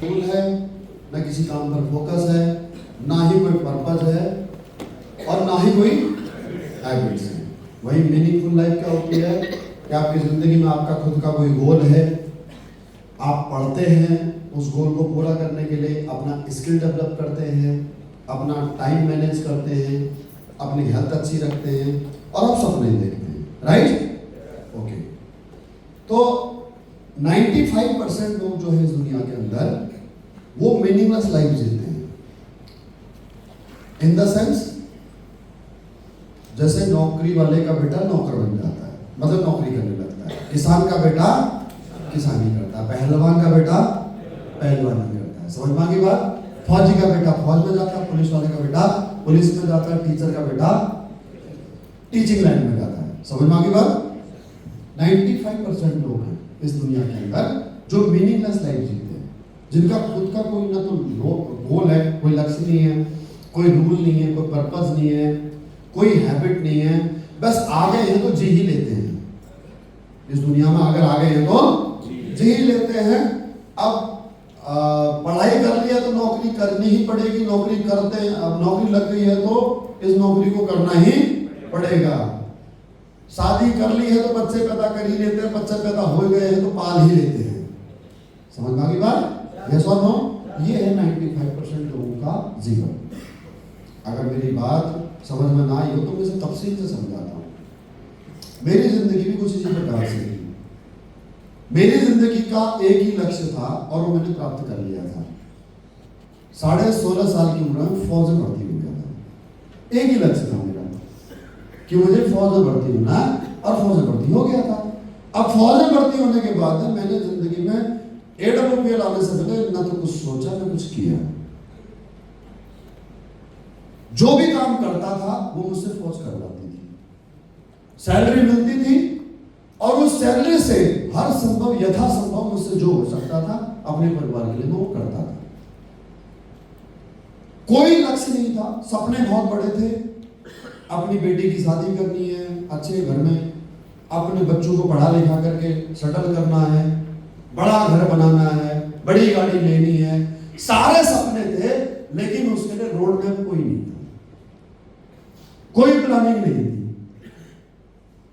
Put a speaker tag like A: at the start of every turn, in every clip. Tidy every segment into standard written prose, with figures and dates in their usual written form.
A: Tool है, ना किसी काम पर फोकस है, ना ही कोई पर्पस है और ना ही कोई हैबिट्स है। वही मीनिंगफुल लाइफ क्या होती है कि आपकी जिंदगी में आपका खुद का कोई गोल है, आप पढ़ते हैं, उस गोल को पूरा करने के लिए अपना स्किल डेवलप करते हैं, अपना टाइम मैनेज करते हैं, अपनी हेल्थ अच्छी रखते हैं और आप सपने देखते हैं, राइट? ओके। तो 95% लोग जो है इस दुनिया के अंदर वो मीनिंगलेस लाइफ जीते हैं। इन द सेंस जैसे नौकरी वाले का बेटा नौकर बन जाता है, मतलब नौकरी करने लगता है, किसान का बेटा किसानी करता है, पहलवान का बेटा पहलवानी करता है। समझ में आ गई बात? फौजी का बेटा फौज में जाता है, पुलिस वाले का बेटा पुलिस में जाता है, टीचर का बेटा टीचिंग लाइन में जाता है। समझ में आ गई बात? 95% लोग हैं इस दुनिया के अंदर जो मीनिंगलेस लाइफ जीते हैं, जिनका खुद का कोई ना तो गोल है, कोई लक्ष्य नहीं है, कोई रूल नहीं है, कोई पर्पस नहीं है, कोई हैबिट नहीं है, बस आ गए हैं तो जी ही लेते हैं। इस दुनिया में अगर आ गए हैं तो जी ही लेते हैं। अब पढ़ाई कर लिया तो नौकरी करनी ही पड़ेगी, नौकरी करते हैं, अब नौकरी लग गई है तो इस नौकरी को करना ही पड़ेगा। शादी कर ली है तो बच्चे पैदा कर ही लेते हैं, बच्चे पैदा हो गए हैं तो पाल ही लेते हैं। समझ में आ गई बात? यस और नो? ये है 95% लोगों का जीवन। अगर मेरी बात समझ में ना आई हो तो मैं इसे तफसील से समझाता हूँ। मेरी जिंदगी भी कुछ इसी प्रकार से थी। मेरी जिंदगी का एक ही लक्ष्य था और वो मैंने प्राप्त कर लिया था। 16.5 साल की उम्र में फौज में भर्ती हो गया था। एक ही लक्ष्य था मेरा कि मुझे फौज में भर्ती होना और फौज में भर्ती हो गया था। अब फौज में भर्ती होने के बाद मैंने जिंदगी में AWPL आने से पहले ना तो कुछ सोचा ना कुछ किया। जो भी काम करता था वो मुझसे फौज करवाती थी, सैलरी मिलती थी और उस सैलरी से हर संभव यथासंभव मुझसे जो हो सकता था अपने परिवार के लिए मैं वो करता था। कोई लक्ष्य नहीं था, सपने बहुत बड़े थे। अपनी बेटी की शादी करनी है, अच्छे घर में अपने बच्चों को पढ़ा लिखा करके सेटल करना है, बड़ा घर बनाना है, बड़ी गाड़ी लेनी है, सारे सपने थे। लेकिन उसके लिए रोड मैप कोई नहीं था, कोई प्लानिंग नहीं थी।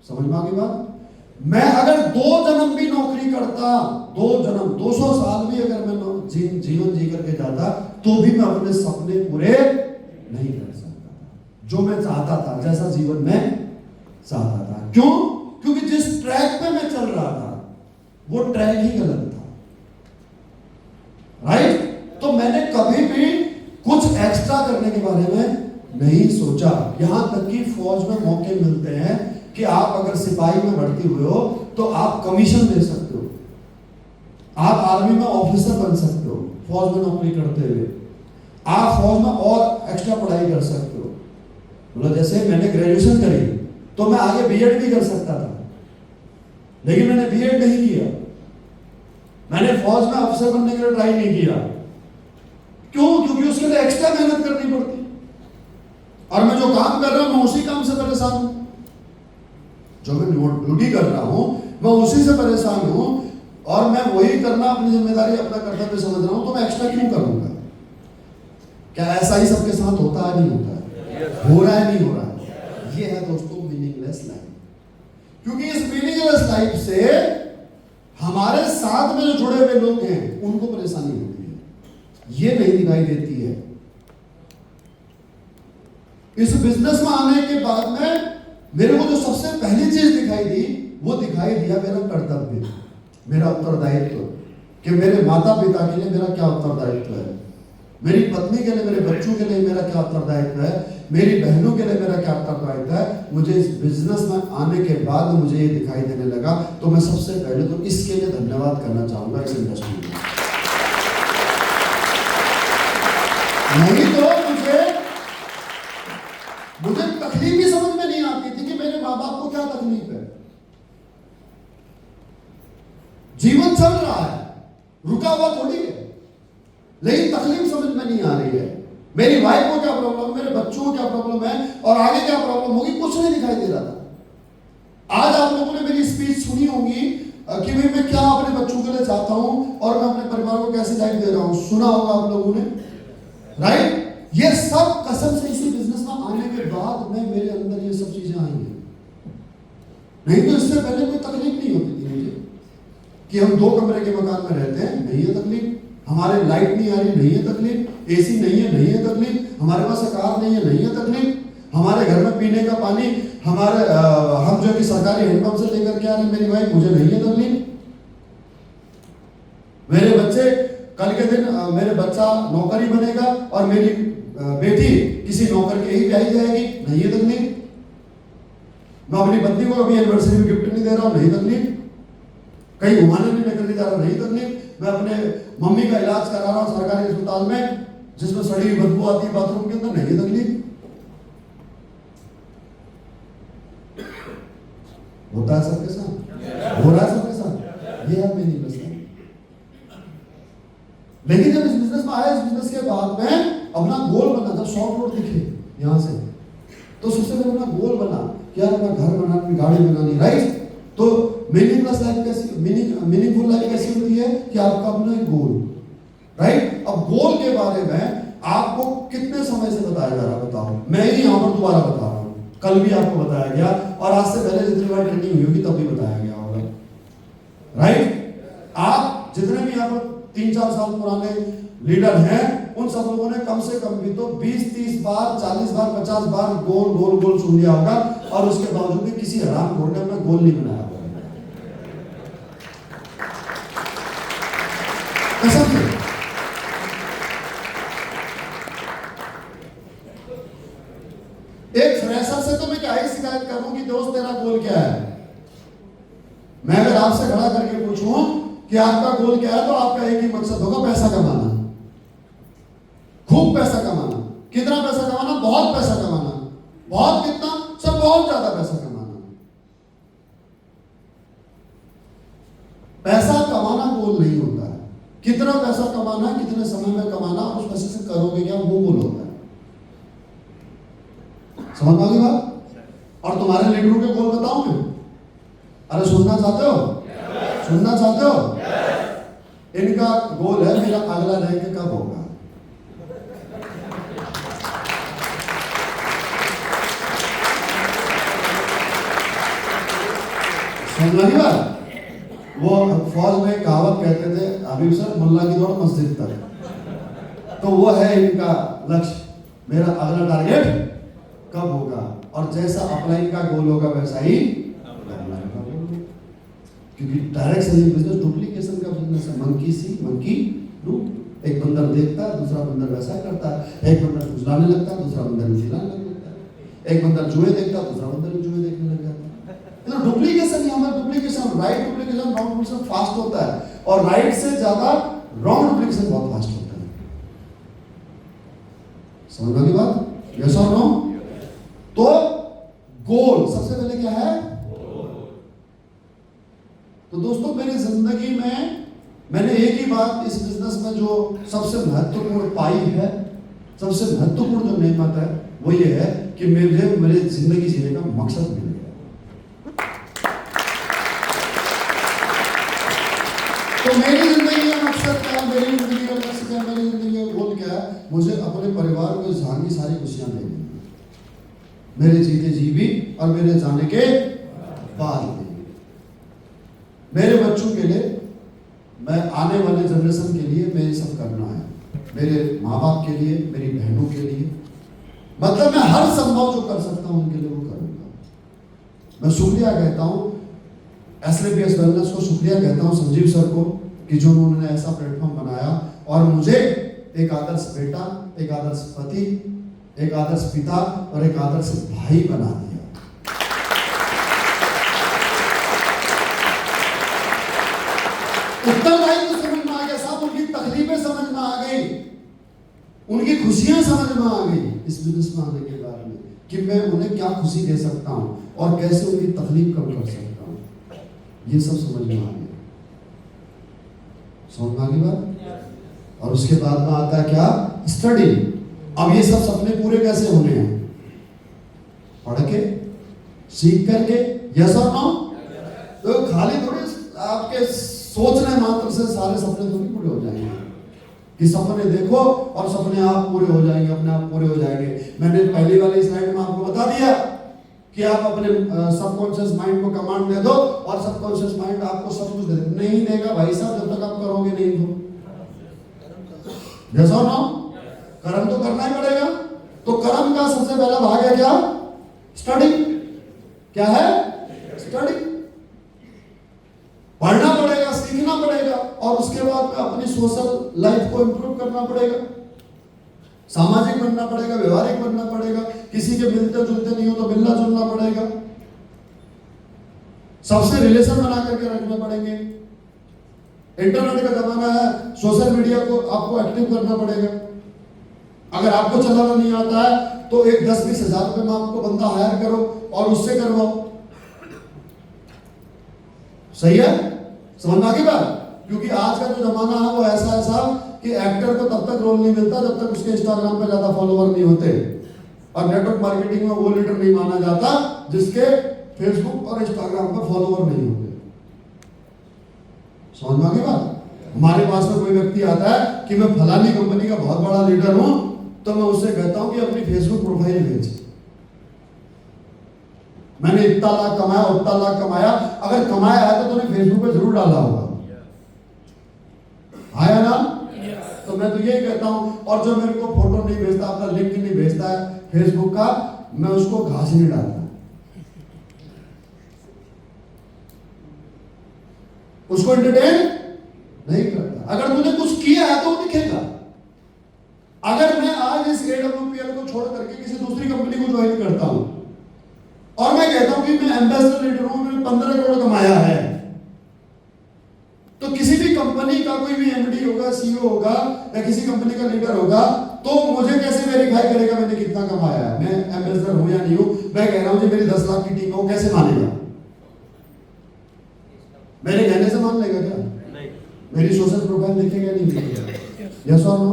A: समझ में आ गई बात? मैं अगर 2 जन्म भी नौकरी करता, 2 जन्म 200 साल भी अगर मैं जीवन जी करके जाता तो भी मैं अपने सपने पूरे नहीं कर सकता था। जो मैं चाहता था, जैसा जीवन में चाहता था। क्यों? क्योंकि जिस ट्रैक पे मैं चल रहा था वो ट्रैक ही गलत था, राइट? तो मैंने कभी भी कुछ एक्स्ट्रा करने के बारे में नहीं सोचा। यहां तक कि फौज में मौके मिलते हैं कि आप अगर सिपाही में भर्ती हुए हो तो आप कमीशन ले सकते हो, आप आर्मी में ऑफिसर बन सकते हो फौज में नौकरी करते हुए, आप फौज में और एक्स्ट्रा पढ़ाई कर सकते हो। मतलब जैसे मैंने ग्रेजुएशन करी तो मैं आगे बीएड भी कर सकता था, लेकिन मैंने बीएड नहीं किया। मैंने फौज में अफसर बनने के लिए ट्राई नहीं किया। क्यों? क्योंकि उसके लिए एक्स्ट्रा मेहनत करनी पड़ती और मैं जो काम कर रहा हूं मैं उसी काम से परेशान हूं। जो मैं ड्यूटी कर रहा हूं मैं उसी से परेशान हूं और मैं वही करना अपनी जिम्मेदारी, अपना कर्तव्य समझ रहा हूं, तो मैं एक्स्ट्रा क्यों करूंगा? क्या ऐसा ही सबके साथ होता है? नहीं होता है? हो रहा है? नहीं हो रहा है? ये है दोस्तों मीनिंगलेस लाइफ। क्योंकि इस मीनिंगलेस लाइफ से हमारे साथ में जो जुड़े हुए लोग हैं उनको परेशानी होती है, ये नहीं दिखाई देती है। इस बिजनेस में आने के बाद में मेरे को जो सबसे पहली चीज दिखाई दी वो दिखाई दिया मेरा कर्तव्य, मेरा उत्तरदायित्व, कि मेरे माता पिता के लिए मेरा क्या उत्तरदायित्व है, मेरी पत्नी के लिए, मेरे बच्चों के लिए मेरा क्या उत्तरदायित्व है, मेरी बहनों के लिए मेरा क्या उत्तरदायित्व है। मुझे इस बिजनेस में आने के बाद मुझे ये दिखाई देने लगा। तो मैं सबसे पहले तो इसके लिए धन्यवाद करना चाहूंगा इस इंडस्ट्री को। नहीं तो मुझे तकलीफ ही समझ में नहीं आती थी कि मेरे माँ बाप को क्या तकलीफ है। जीवन चल रहा है, रुका हुआ थोड़ी है, लेकिन तकलीफ समझ में नहीं आ रही है। मेरी वाइफ को क्या प्रॉब्लम, मेरे बच्चों को क्या प्रॉब्लम है और आगे क्या प्रॉब्लम होगी, कुछ नहीं दिखाई दे रहा था। आज आप लोगों ने मेरी स्पीच सुनी होगी कि भाई मैं क्या अपने बच्चों के लिए चाहता हूं और मैं अपने परिवार को कैसे कैसी लाइफ दे रहा हूं, सुना होगा आप लोगों ने, राइट? ये सब कसम से इसी बिजनेस में आने के बाद में मेरे अंदर ये सब चीजें आई हैं। नहीं तो इससे पहले कोई तकलीफ नहीं होती थी मुझे कि हम 2 कमरे के मकान में रहते हैं, नहीं है तकलीफ। हमारे लाइट नहीं आ रही, नहीं है तकलीफ। एसी नहीं है, नहीं है तकलीफ। हमारे पास कार नहीं है, नहीं है तकलीफ। हमारे घर में पीने का पानी हमारे हम जो कि सरकारी हैंडपंप से लेकर के आ रहे हैं, मेरी वाइफ, मुझे नहीं है तकलीफ। मेरे बच्चे कल के दिन मेरे बच्चा नौकरी बनेगा और मेरी बेटी किसी नौकर के ही ब्याही जाएगी, नहीं है तकलीफ। मैं अपनी पत्नी को अभी एनिवर्सरी में गिफ्ट नहीं दे रहा हूं, नहीं तकलीफ। कहीं घुमाने नहीं लेकर जा रहा, नहीं तकलीफ। मैं अपने मम्मी का इलाज करा रहा हूं सरकारी अस्पताल में जिसमें सड़ी हुई बदबू आती है बाथरूम के अंदर, नहीं है तकलीफ। होता है सबके साथ, हो रहा है सबके साथ, ये है मेरी बिजनेस। लेकिन जब इस बिजनेस में आया, इस बिजनेस के बाद में अपना गोल बना, जब शॉर्ट रोड दिखे यहां से, तो सबसे पहले अपना गोल बना कि यार अपना घर बनाना, अपनी गाड़ी बनानी, राइट? तो मीनिंगलेस लाइफ कैसी, मीनिंगफुल लाइफ कैसी होती है कि आपका अपना एक गोल, राइट? अब गोल के बारे में आपको कितने समय से बताया जा रहा है बताओ? मैं ही यहां पर दोबारा बता रहा हूं, कल भी आपको बताया गया और आज से पहले जितनी बार ट्रेनिंग हुई होगी तब भी बताया गया होगा, राइट? आप जितने भी यहाँ पर 3-4 साल पुराने लीडर हैं, उन सब लोगों ने कम से कम भी तो 20-30 बार, 40 बार, 50 बार गोल गोल गोल सुन लिया होगा और उसके बावजूद भी किसी हरामखोर ने अपना गोल नहीं बनाया होगा। कसम से। एक फ्रेशर से तो मैं क्या ही शिकायत करूं कि दोस्त तेरा गोल क्या है? मैं अगर आपसे खड़ा करके पूछूं कि आपका गोल क्या है, तो आपका एक ही मकसद होगा, पैसा कमाना, खूब पैसा कमाना। कितना पैसा कमाना? बहुत पैसा कमाना। बहुत कितना? सब बहुत ज्यादा पैसा कमाना। पैसा कमाना गोल नहीं होता है। कितना पैसा कमाना, कितने समय में कमाना, उस पैसे से करोगे क्या, वो गोल होता है। समझ आ गई बात? और तुम्हारे लीडरों के गोल बताऊं मैं? अरे सुनना चाहते हो? सुनना चाहते हो? इनका गोल है मेरा अगला रैंक कब होगा। समझ गई बात? वो फौज में कहावत कहते थे, हबीब सर, मुल्ला की दौड़ मस्जिद तक। तो वो है इनका लक्ष्य, मेरा अगला टारगेट कब होगा। और जैसा अपलाइन का गोल होगा वैसा ही डाउनलाइन का गोल होगा। क्योंकि डायरेक्ट सेलिंग बिजनेस डुप्लीकेशन का बिजनेस है। Monkey C monkey do. एक बंदर देखता है, दूसरा बंदर वैसा करता है। एक बंदर फुसलाने लगता है, दूसरा बंदर फुसलाने लगता है। एक बंदर जुए देखता है, दूसरा बंदर जुए देखने लग जाता है। तो डुप्लीकेशन ही हमारा duplication, right duplication, wrong duplication fast होता है और राइट से ज्यादा रॉन्ग डुप्लीकेशन बहुत फास्ट होता है। समझ में की बात? यस और नो? तो गोल सबसे पहले क्या है? तो दोस्तों मेरी जिंदगी में मैंने एक ही बात इस बिजनेस में जो सबसे महत्वपूर्ण पाई है, सबसे महत्वपूर्ण जो नेमत है, वो ये है कि मेरे जिंदगी जीने का मकसद मिल गया। तो मेरी जिंदगी का मकसद क्या है? मेरी जिंदगी का मकसद क्या है? मेरी जिंदगी का गोल क्या है? मुझे अपने परिवार को जहां की सारी खुशियां देनी, मेरे जीते जी भी और मेरे जाने के बाद भी। मेरे बच्चों के लिए, मैं आने वाले जनरेशन के लिए मैं ये सब करना है। मेरे माँ बाप के लिए, मेरी बहनों के लिए, मतलब मैं हर संभव जो कर सकता हूं उनके लिए वो करूंगा। मैं शुक्रिया कहता हूं SLPS वेलनेस को, शुक्रिया कहता हूं संजीव सर को कि जो उन्होंने ऐसा प्लेटफॉर्म बनाया और मुझे एक आदर्श बेटा, एक आदर्श पति, एक आदर्श पिता और एक आदर्श भाई बना दिया। उत्तरदायित्व तो समझ में आ गया साहब, उनकी तकलीफें समझ में आ गई, उनकी खुशियां समझ में आ गई इस बिजनेस में आने के बाद में, कि मैं उन्हें क्या खुशी दे सकता हूं और कैसे उनकी तकलीफ कम कर सकता हूं। ये सब समझ में आ गया। समझ में आ गई बात? और उसके बाद में आता है क्या? स्टडी। अब ये सब सपने पूरे कैसे होने हैं? पढ़ के, सीख करके, यस और नो? तो खाली थोड़ी आपके सोचने मात्र से सारे सपने थोड़ी पूरे हो जाएंगे। कि सपने देखो और सपने आप पूरे हो जाएंगे, अपने आप पूरे हो जाएंगे। मैंने पहली वाली स्लाइड में आपको बता दिया कि आप अपने सबकॉन्शियस माइंड को कमांड दे दो और सबकॉन्शियस माइंड आपको सब कुछ दे दे। नहीं देगा भाई साहब जब तक आप करोगे नहीं तो। जैसा ना कर्म तो करना ही पड़ेगा। तो कर्म का सबसे पहला भाग है क्या? स्टडी। क्या है? स्टडी। पढ़ना पड़ेगा, सीखना पड़ेगा और उसके बाद में अपनी सोशल लाइफ को इंप्रूव करना पड़ेगा, सामाजिक बनना पड़ेगा, व्यवहारिक बनना पड़ेगा। किसी के मिलते जुलते नहीं हो तो मिलना जुलना पड़ेगा, सबसे रिलेशन बना करके रखने पड़ेंगे। इंटरनेट का जमाना है, सोशल मीडिया को आपको एक्टिव करना पड़ेगा। अगर आपको चलाना नहीं आता है तो एक 10-20 हजार रुपए में आपको बंदा हायर करो और उससे करवाओ। सही है? समझ में आ गई बात? क्योंकि आज का जो जमाना है वो ऐसा कि एक्टर को तब तक रोल नहीं मिलता जब तक उसके इंस्टाग्राम पे ज्यादा फॉलोवर नहीं होते, और नेटवर्क मार्केटिंग में वो लीडर नहीं माना जाता जिसके फेसबुक और इंस्टाग्राम पर फॉलोवर नहीं होते। समझ में आ गई बात? हमारे पास में कोई व्यक्ति आता है कि मैं फलानी कंपनी का बहुत बड़ा लीडर हूं, तो मैं उससे कहता हूं कि अपनी फेसबुक प्रोफाइल भेज, मैंने इतना लाख कमाया, उतना लाख कमाया। अगर कमाया है तो तूने फेसबुक पे जरूर डाला होगा, आया ना? तो मैं तो यही कहता हूं। और जो मेरे को फोटो नहीं भेजता, अपना लिंक नहीं भेजता है फेसबुक का, मैं उसको घास नहीं डालता, उसको एंटरटेन नहीं करता। अगर तूने कुछ किया है तो वो दिखेगा। अगर मैं आज इस AWPL को छोड़ करके किसी दूसरी कंपनी को ज्वाइन करता हूं और मैं कहता हूं कि मैं एम्बेसडर लीडर हूं, मैंने 15 करोड़ कमाया है, तो किसी भी कंपनी का कोई भी MD होगा, CEO होगा या किसी कंपनी का लीडर होगा, तो मुझे कैसे वेरीफाई करेगा मैंने कितना कमाया है, मैं एम्बेसडर हूं या नहीं हूं? मैं कह रहा हूं जी मेरी 10 लाख की टीम है, वो कैसे मानेगा? मेरे कहने से मान लेगा क्या? नहीं। मेरी सोशल प्रोफाइल देखेगा नहीं देखेगा? यस और नो?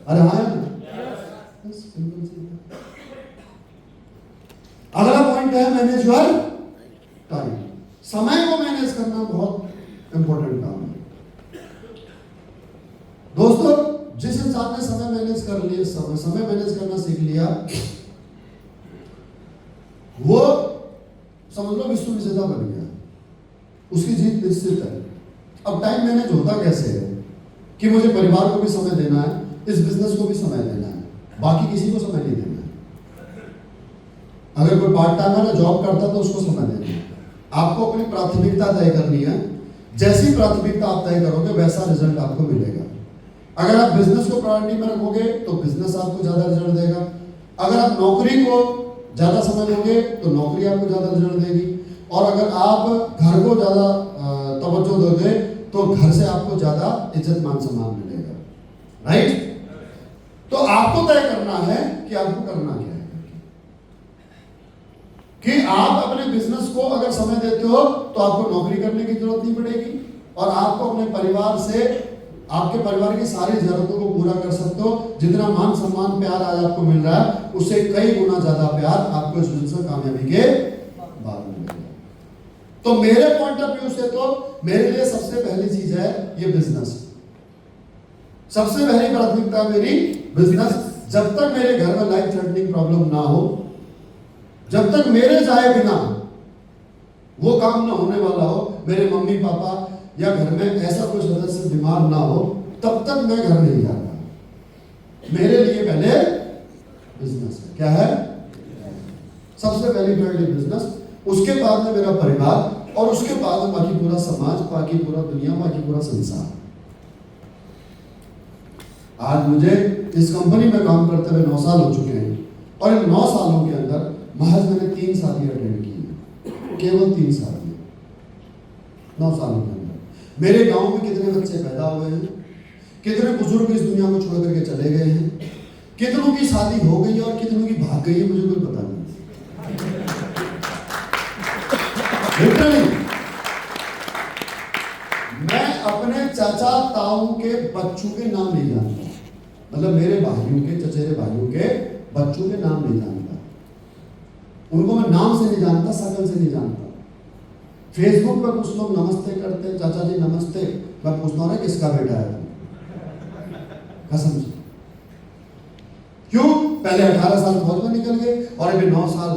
A: अरे हाँ ना? अगला पॉइंट है मैनेज योर टाइम। समय को मैनेज करना बहुत इंपॉर्टेंट काम है दोस्तों। जिस इंसान ने समय मैनेज कर लिया, समय मैनेज करना सीख लिया, वो समझ लो विश्व विजेता बन गया, उसकी जीत निश्चित है। अब टाइम मैनेज होता कैसे है कि मुझे परिवार को भी समय देना है, इस बिजनेस को भी समय देना है, बाकी किसी को समय नहीं देना है। अगर कोई पार्ट टाइम है ना, जॉब करता तो उसको समय देना है। आपको अपनी प्राथमिकता तय करनी है, जैसी प्राथमिकता आप तय करोगे वैसा रिजल्ट आपको मिलेगा। अगर आप बिजनेस को प्रायोरिटी में रखोगे तो बिजनेस आपको ज्यादा रिजल्ट देगा। अगर आप नौकरी को ज्यादा समय दोगे तो नौकरी आपको ज्यादा रिजल्ट देगी। और अगर आप घर को ज्यादा तवज्जो दोगे तो घर से आपको ज्यादा इज्जत मान सम्मान मिलेगा। राइट? तो आपको तय करना है कि आपको करना क्या है, कि आप अपने बिजनेस को अगर समय देते हो तो आपको नौकरी करने की जरूरत नहीं पड़ेगी और आपको अपने परिवार से, आपके परिवार की सारी जरूरतों को पूरा कर सकते हो। जितना मान सम्मान प्यार आज आपको मिल रहा है उससे कई गुना ज्यादा प्यार आपको इस बिजनेस में कामयाबी के बाद में मिलेगा। तो मेरे पॉइंट ऑफ व्यू से तो मेरे लिए सबसे पहली चीज है ये बिजनेस। सबसे पहली प्राथमिकता मेरी बिजनेस। जब तक मेरे घर में लाइफ थ्रेटनिंग प्रॉब्लम ना हो, जब तक मेरे जाए बिना वो काम ना होने वाला हो, मेरे मम्मी पापा या घर में ऐसा कोई सदस्य बीमार ना हो, तब तक मैं घर नहीं जाता। मेरे लिए पहले बिजनेस है। क्या है? सबसे पहली प्रायोरिटी बिजनेस, उसके बाद में मेरा परिवार और उसके बाद में बाकी पूरा समाज, बाकी पूरा दुनिया, बाकी पूरा संसार। आज मुझे इस कंपनी में काम करते हुए 9 साल हो चुके हैं और इन 9 सालों के अंदर महज मैंने 3 शादियां अटेंड की हैं, केवल 3 शादियां 9 सालों के अंदर। मेरे गांव में कितने बच्चे पैदा हुए हैं, कितने बुजुर्ग इस दुनिया को छोड़ करके चले गए हैं, कितनों की शादी हो गई है और कितनों की भाग गई है, मुझे कोई पता नहीं। मैं अपने चाचा ताऊ के बच्चों के नाम नहीं जानता, मतलब मेरे भाइयों के, चचेरे भाइयों के बच्चों के नाम नहीं जानता। उनको मैं नाम से नहीं जानता, शकल से नहीं जानता। फेसबुक पर कुछ लोग नमस्ते करते हैं, चाचा जी नमस्ते, मैं पूछता हूँ किसका बेटा है? कसम से। क्यों? पहले 18 साल फौज में निकल गए और अभी 9 साल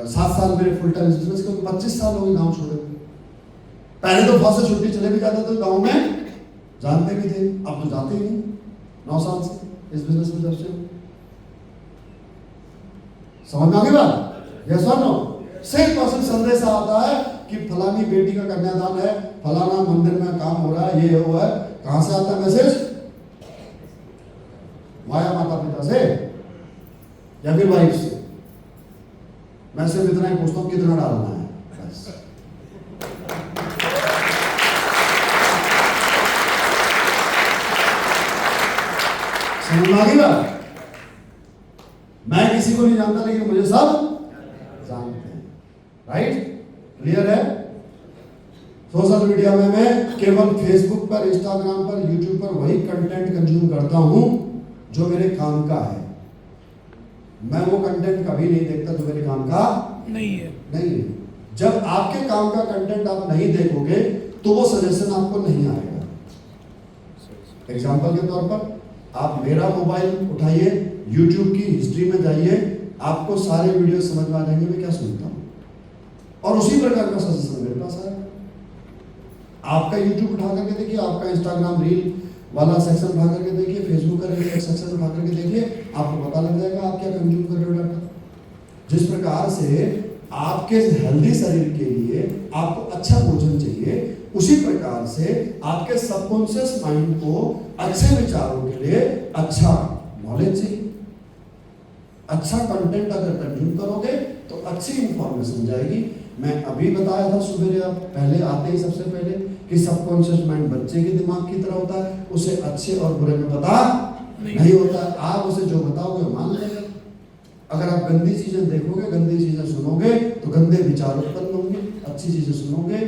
A: 7 साल मेरे फुल टाइम बिजनेस के, 25 साल हो गए गाँव छोड़े। पहले तो फौज से छुट्टी चले भी जाते थे गाँव में, जानते भी थे, अब तो जाते ही नहीं 9 साल से इस बिजनेस में जब से। समझ में आ गई बात? यस और नो? सेम पर्सन संदेश आता है कि फलानी बेटी का कन्यादान है, फलाना मंदिर में काम हो रहा है, ये हुआ है। कहां से आता है मैसेज? माया माता पिता से या फिर वाइफ से। मैं सिर्फ इतना ही पूछता हूं कितना डालना है, बस। समझ में आ गई बात? मैं किसी को नहीं जानता लेकिन मुझे सब जानते हैं। राइट? क्लियर है? सोशल मीडिया में मैं केवल फेसबुक पर, इंस्टाग्राम पर, यूट्यूब पर वही कंटेंट कंज्यूम करता हूं जो मेरे काम का है। मैं वो कंटेंट कभी नहीं देखता जो मेरे काम का नहीं है। जब आपके काम का कंटेंट आप नहीं देखोगे तो वो सजेशन आपको नहीं आएगा। एग्जांपल के तौर पर आप मेरा मोबाइल उठाइए, YouTube की हिस्ट्री में जाइए, आपको सारे वीडियो समझ में आ जाएंगे मैं क्या सुनता हूं, और उसी प्रकार का सजेशन मेरे पास आएगा। आपका YouTube उठा करके देखिए, आपका इंस्टाग्राम रील वाला सेक्शन उठा करके देखिए, फेसबुक का रील सेक्शन उठा करके देखिए, आपको पता लग जाएगा आप क्या कंज्यूम कर रहे हो डाटा। जिस प्रकार से आपके हेल्दी शरीर के लिए आपको अच्छा भोजन चाहिए, उसी प्रकार से आपके सबकॉन्शियस माइंड को अच्छे विचारों के लिए अच्छा नॉलेज चाहिए। अच्छा कंटेंट अगर कंज्यूम करोगे तो अच्छी इंफॉर्मेशन जाएगी। मैं अभी बताया था सुबह पहले आते ही सबसे पहले कि सबकॉन्शियस माइंड बच्चे के दिमाग की तरह होता है, उसे अच्छे और बुरे में पता नहीं होता। आप उसे जो बताओगे मान लेगा। अगर आप गंदी चीजें देखोगे, गंदी चीजें सुनोगे तो गंदे विचार उत्पन्न होंगे। अच्छी चीजें सुनोगे,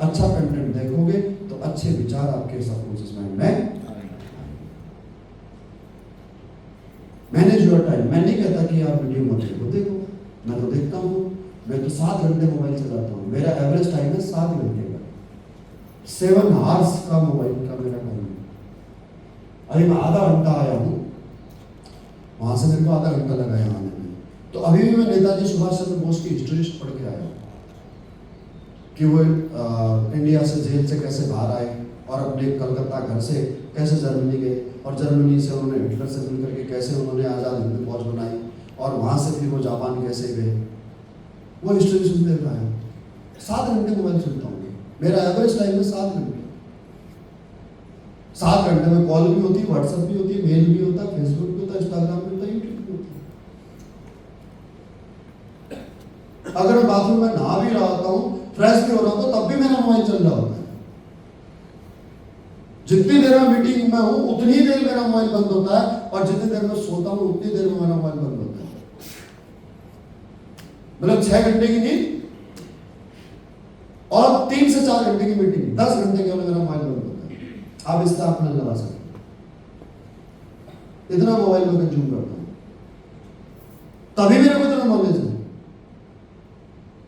A: अच्छा कंटेंट देखोगे तो अच्छे विचार आपके सबकॉन्शियस माइंड में। Manage your time. मैं नहीं कहता कि आप वीडियो मत देखो, मैं तो देखता हूँ। मैं तो 7 घंटे मोबाइल चलाता हूँ। मेरा एवरेज टाइम है 7 घंटे का। 7 आवर्स का मोबाइल का मेरा टाइम है। अभी मैं आधा घंटा आया हूँ, वहां से मेरे को आधा घंटा लगा यहाँ आने में। तो अभी भी मैं नेताजी सुभाष चंद्र बोस की हिस्ट्री पढ़ के आया कि वो इंडिया से जेल से कैसे बाहर आए और अपने कलकत्ता घर से कैसे जर्मनी गए, और जर्मनी से उन्होंने हिटलर से मिल करके कैसे उन्होंने आज़ाद हिंद फौज बनाई, और वहाँ से फिर वो जापान कैसे गए, वो हिस्ट्री सुनते हुए आया। 7 घंटे मोबाइल सुनता हूँ। मेरा एवरेज टाइम है 7 घंटे। 7 घंटे में कॉल भी होती है, व्हाट्सएप भी होती है, मेल भी होता है, फेसबुक भी होता है, इंस्टाग्राम भी होता है, यूट्यूब भी होता है। अगर मैं बाथरूम में नहा भी रहा होता हूँ, फ्रेश भी हो रहा होता, तब भी मेरा मोबाइल चल रहा होता है। जितनी देर में मीटिंग में हूं उतनी देर मेरा मोबाइल बंद होता है, और जितनी देर में सोता हूं उतनी देर में मेरा मोबाइल बंद होता है। मतलब 6 घंटे की नींद और 3 से 4 घंटे की मीटिंग, 10 घंटे के मेरा मोबाइल बंद होता है। आप इसका अपना लगा सकते, इतना मोबाइल में कंज्यूम करता हूं, तभी मेरे को इतना नॉलेज है।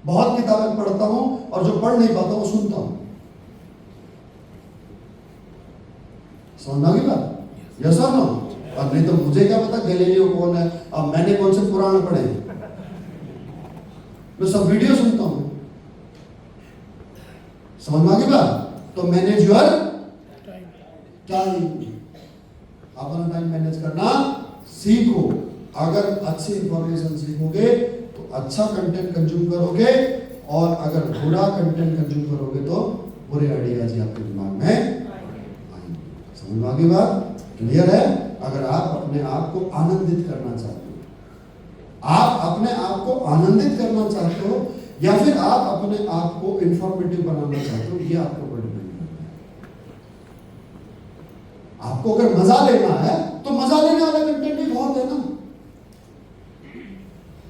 A: बहुत किताबें पढ़ता हूं और जो पढ़ नहीं पाता वो सुनता हूं। समझना की बात? यस और नो? और नहीं तो मुझे क्या पता गैलीलियो कौन है, अब मैंने कौन से पुराण पढ़े। मैं सब वीडियो सुनता हूं। समझना की बात? तो मैनेज योर टाइम। अपना टाइम मैनेज करना सीखो। अगर अच्छी इंफॉर्मेशन सीखोगे तो अच्छा कंटेंट कंज्यूम करोगे, और अगर बुरा कंटेंट कंज्यूम करोगे तो बुरे आइडियाज ही आपके दिमाग में आएंगे। समझ में आ गई बात? क्लियर है? अगर आप अपने आप को आनंदित करना चाहते हो, आप अपने आप को आनंदित करना चाहते हो, या फिर आप अपने आप को इंफॉर्मेटिव बनाना चाहते हो, ये आपके ऊपर डिपेंड करता है। आपको अगर मजा लेना है तो मजा लेने वाला कंटेंट भी बहुत है ना,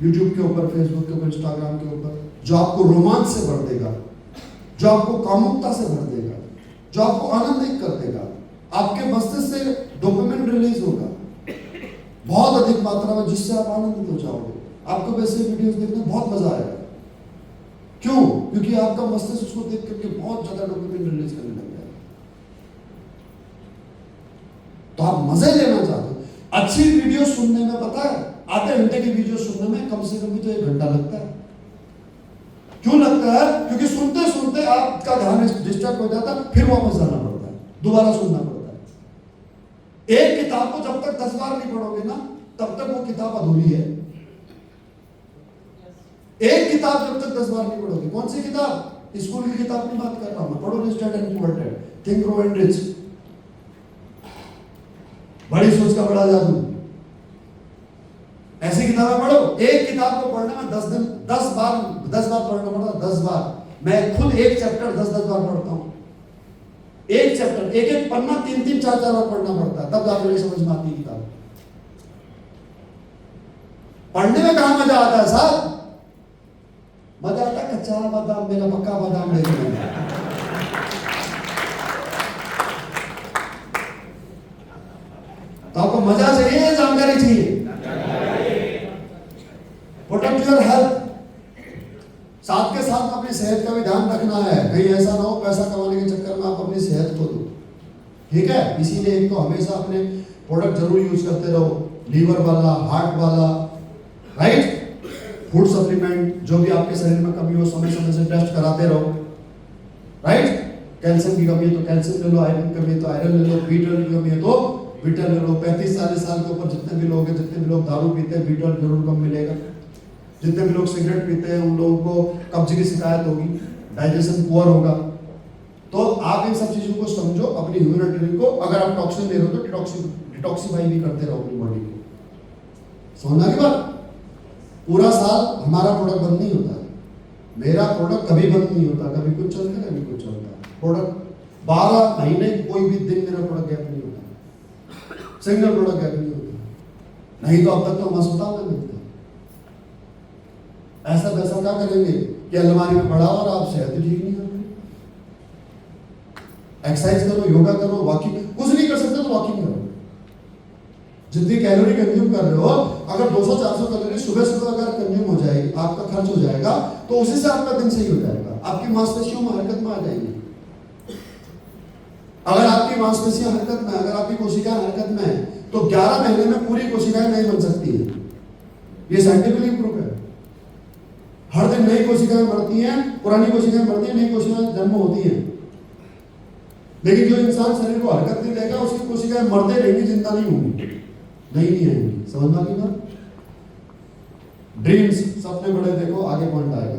A: YouTube के ऊपर, फेसबुक के ऊपर, इंस्टाग्राम के ऊपर, जो आपको रोमांच से भर देगा, जो आपको कामुकता से भर देगा, जो आपको आनंदित कर देगा। आपके मस्तिष्क से डोपामिन रिलीज होगा बहुत अधिक मात्रा में, जिससे आप आनंदित हो जाओगे। आपको वैसे वीडियोस देखने बहुत मजा आएगा। क्यों? क्योंकि आपका मस्तिष्क उसको देख करके बहुत ज्यादा डोपामिन रिलीज करने लग गया। तो आप मजे लेना चाहते हो। अच्छी वीडियो सुनने में पता है आधे घंटे की वीडियो सुनने में कम से कम भी तो 1 घंटा लगता है। क्यों लगता है? क्योंकि सुनते सुनते आपका ध्यान डिस्टर्ब हो जाता है, फिर वापस जाना पड़ता है, दोबारा सुनना पड़ता है। एक किताब को जब तक 10 बार नहीं पढ़ोगे ना तब तक वो किताब अधूरी है। एक किताब जब तक 10 बार नहीं पढ़ोगे, कौन सी किताब? स्कूल की किताब नहीं बात कर रहा हूं मैं, पढ़ो rested and ported, think grow and rich, बड़ी सोच का बड़ा जादू, ऐसी किताबें पढ़ो। एक किताब को पढ़ने में 10 बार पढ़ना पड़ता, 10 बार। मैं खुद एक चैप्टर 10 बार पढ़ता हूं। एक चैप्टर, एक पन्ना 3 4 बार पढ़ना पड़ता है, तब जाकर मुझे समझ में आती है किताब। पढ़ने में कहां मजा आता है साहब? मजा आता है कच्चा बादाम मेरा पक्का बादाम ले लेना। तो आपको मजा चाहिए या जानकारी चाहिए? Protect your health. साथ के साथ अपनी सेहत का भी ध्यान रखना है, कहीं ऐसा ना हो पैसा कमाने के चक्कर में आप अपनी सेहत खो दो। ठीक है, इसीलिए एक तो हमेशा अपने प्रोडक्ट जरूर यूज करते रहो, लीवर वाला, हार्ट वाला, राइट। फूड सप्लीमेंट जो भी आपके शरीर में कमी हो समय समय से टेस्ट कराते रहो, राइट। कैल्शियम की कमी है तो कैल्शियम ले लो, आयरन की कमी है तो आयरन ले लो, B12 की कमी है तो B12 ले लो। 35-40 साल के ऊपर जितने भी लोग हैं, जितने भी लोग दारू पीते हैं, B12 जरूर कम मिलेगा। जितने भी लोग सिगरेट पीते हैं उन लोगों को कब्ज की शिकायत होगी, डाइजेशन पुअर होगा। तो आप इन सब चीजों को समझो, अपनी ह्यूमैनिटी को, अगर आप टॉक्सिन ले रहे हो तो डिटॉक्सिफाई भी करते रहो अपनी बॉडी को। समझना की बात? पूरा साल हमारा प्रोडक्ट बंद नहीं होता, मेरा प्रोडक्ट कभी बंद नहीं होता, कभी कुछ चलता है कभी कुछ चलता है। प्रोडक्ट 12 महीने कोई भी दिन मेरा प्रोडक्ट गैप नहीं होता, सिंगल प्रोडक्ट गैप नहीं होता। नहीं तो अब तक तो अस्पताल में मिलता। ऐसा वैसा क्या करेंगे कि अलमारी में पड़ा और आप सेहत ठीक नहीं कर रहे। एक्सरसाइज करो, योगा करो, वॉकिंग, कुछ नहीं कर सकते तो वॉकिंग करो। जितनी कैलोरी कंज्यूम कर रहे हो, अगर 200-400 कैलोरी सुबह सुबह अगर कंज्यूम हो जाएगी, आपका खर्च हो जाएगा, तो उसी से आपका दिन सही हो जाएगा, आपकी मांसपेशियों में हरकत में आ जाएंगी। अगर आपकी मांसपेशियां हरकत में, अगर आपकी कोशिकाएं हरकत में है, तो 11 महीने में पूरी कोशिकाएं नहीं बन सकती है। ये साइंटिफिकली प्रूफ है। हर दिन नई कोशिकाएं बढ़ती हैं, पुरानी कोशिकाएं बढ़ती हैं, नई कोशिकाएं जन्म होती हैं। लेकिन जो इंसान शरीर को हरकत नहीं देगा, उसकी कोशिकाएं मरते रहेंगी, जिंदा नहीं होंगी, नहीं आएंगी। समझना की बात? ड्रीम्स, सपने बड़े देखो, आगे पॉइंट आएगा।